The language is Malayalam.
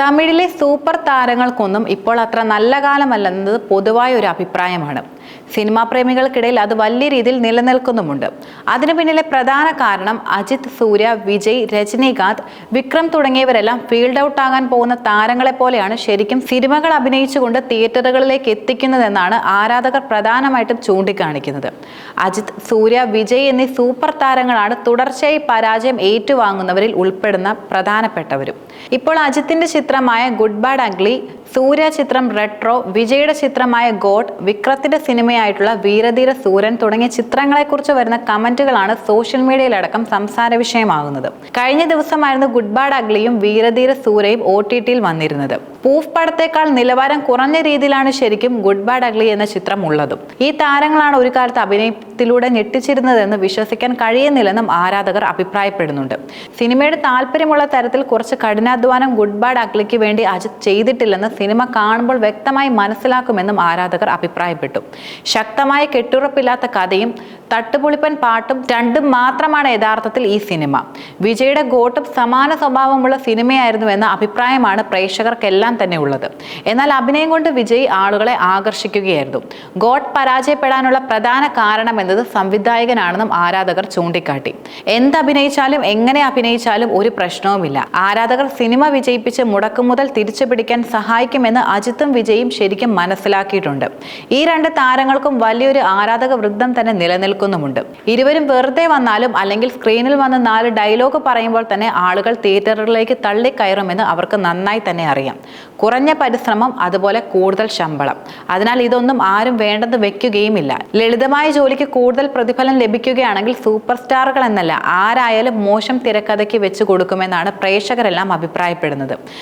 തമിഴിലെ സൂപ്പർ താരങ്ങൾക്കൊന്നും ഇപ്പോൾ അത്ര നല്ല കാലമല്ലെന്നത് പൊതുവായ ഒരു അഭിപ്രായമാണ്. സിനിമാ പ്രേമികൾക്കിടയിൽ അത് വലിയ രീതിയിൽ നിലനിൽക്കുന്നുമുണ്ട്. അതിനു പിന്നിലെ പ്രധാന കാരണം അജിത്, സൂര്യ, വിജയ്, രജനീകാന്ത്, വിക്രം തുടങ്ങിയവരെല്ലാം ഫീൽഡ് ഔട്ട് ആകാൻ പോകുന്ന താരങ്ങളെ പോലെയാണ് ശരിക്കും സിനിമകൾ അഭിനയിച്ചുകൊണ്ട് തിയേറ്ററുകളിലേക്ക് എത്തിക്കുന്നതെന്നാണ് ആരാധകർ പ്രധാനമായിട്ടും ചൂണ്ടിക്കാണിക്കുന്നത്. അജിത്, സൂര്യ, വിജയ് എന്നീ സൂപ്പർ താരങ്ങളാണ് തുടർച്ചയായി പരാജയം ഏറ്റുവാങ്ങുന്നവരിൽ ഉൾപ്പെടുന്ന പ്രധാനപ്പെട്ടവരും. ഇപ്പോൾ അജിത്തിന്റെ ചിത്രമായ ഗുഡ് ബാഡ് അഗ്ലി, സൂര്യ ചിത്രം റെട്രോ, വിജയുടെ ചിത്രമായ ഗോഡ്, വിക്രത്തിന്റെ സിനിമയായിട്ടുള്ള വീരധീര സൂരൻ തുടങ്ങിയ ചിത്രങ്ങളെക്കുറിച്ച് വരുന്ന കമന്റുകളാണ് സോഷ്യൽ മീഡിയയിലടക്കം സംസാര വിഷയമാകുന്നത്. കഴിഞ്ഞ ദിവസമായിരുന്നു ഗുഡ് ബാഡ് അഗ്ലിയും വീരധീര സൂരയും OTTയിൽ വന്നിരുന്നത്. പൂഫ് പടത്തേക്കാൾ നിലവാരം കുറഞ്ഞ രീതിയിലാണ് ശരിക്കും ഗുഡ് ബാഡ് അഗ്ലി എന്ന ചിത്രം ഉള്ളതും. ഈ താരങ്ങളാണ് ഒരു കാലത്ത് അഭിനയത്തിലൂടെ ഞെട്ടിച്ചിരുന്നതെന്ന് വിശ്വസിക്കാൻ കഴിയുന്നില്ലെന്നും ആരാധകർ അഭിപ്രായപ്പെടുന്നുണ്ട്. സിനിമയുടെ താല്പര്യമുള്ള തരത്തിൽ കുറച്ച് കഠിനാധ്വാനം ഗുഡ് ബാഡ് അഗ്ലിക്ക് വേണ്ടി അജിത് ചെയ്തിട്ടില്ലെന്ന് സിനിമ കാണുമ്പോൾ വ്യക്തമായി മനസ്സിലാക്കുമെന്നും ആരാധകർ അഭിപ്രായപ്പെട്ടു. ശക്തമായ കെട്ടുറപ്പില്ലാത്ത കഥയും തട്ടുപൊളിപ്പൻ പാട്ടും രണ്ടും മാത്രമാണ് യഥാർത്ഥത്തിൽ ഈ സിനിമ. വിജയുടെ ഗോട്ടും സമാന സ്വഭാവമുള്ള സിനിമയായിരുന്നു എന്ന അഭിപ്രായമാണ് പ്രേക്ഷകർക്കെല്ലാം തന്നെ ഉള്ളത്. എന്നാൽ അഭിനയം കൊണ്ട് വിജയ് ആളുകളെ ആകർഷിക്കുകയായിരുന്നു. ഗോഡ് പരാജയപ്പെടാനുള്ള പ്രധാന കാരണം എന്നത് സംവിധായകനാണെന്നും ആരാധകർ ചൂണ്ടിക്കാട്ടി. എന്തഭിനയിച്ചാലും എങ്ങനെ അഭിനയിച്ചാലും ഒരു പ്രശ്നവുമില്ല. ആരാധകർ സിനിമ വിജയിപ്പിച്ച് മുടക്കുമുതൽ തിരിച്ചു പിടിക്കാൻ സഹായിക്കുമെന്ന് അജിത്തും വിജയും ശരിക്കും മനസ്സിലാക്കിയിട്ടുണ്ട്. ഈ രണ്ട് താരങ്ങൾക്കും വലിയൊരു ആരാധക വൃന്ദം തന്നെ നിലനിൽക്കുന്നുമുണ്ട്. ഇരുവരും വെറുതെ വന്നാലും അല്ലെങ്കിൽ സ്ക്രീനിൽ വന്ന് 4 ഡയലോഗ് പറയുമ്പോൾ തന്നെ ആളുകൾ തിയേറ്ററുകളിലേക്ക് തള്ളിക്കയറുമെന്ന് അവർക്ക് നന്നായി തന്നെ അറിയാം. കുറഞ്ഞ പരിശ്രമം, അതുപോലെ കൂടുതൽ ശമ്പളം. അതിനാൽ ഇതൊന്നും ആരും വേണ്ടെന്ന് വെക്കുകയുമില്ല. ലളിതമായ ജോലിക്ക് കൂടുതൽ പ്രതിഫലം ലഭിക്കുകയാണെങ്കിൽ സൂപ്പർ സ്റ്റാറുകൾ എന്നല്ല, ആരായാലും മോശം തിരക്കഥയ്ക്ക് വെച്ച് കൊടുക്കുമെന്നാണ് പ്രേക്ഷകരെല്ലാം അഭിപ്രായപ്പെടുന്നത്.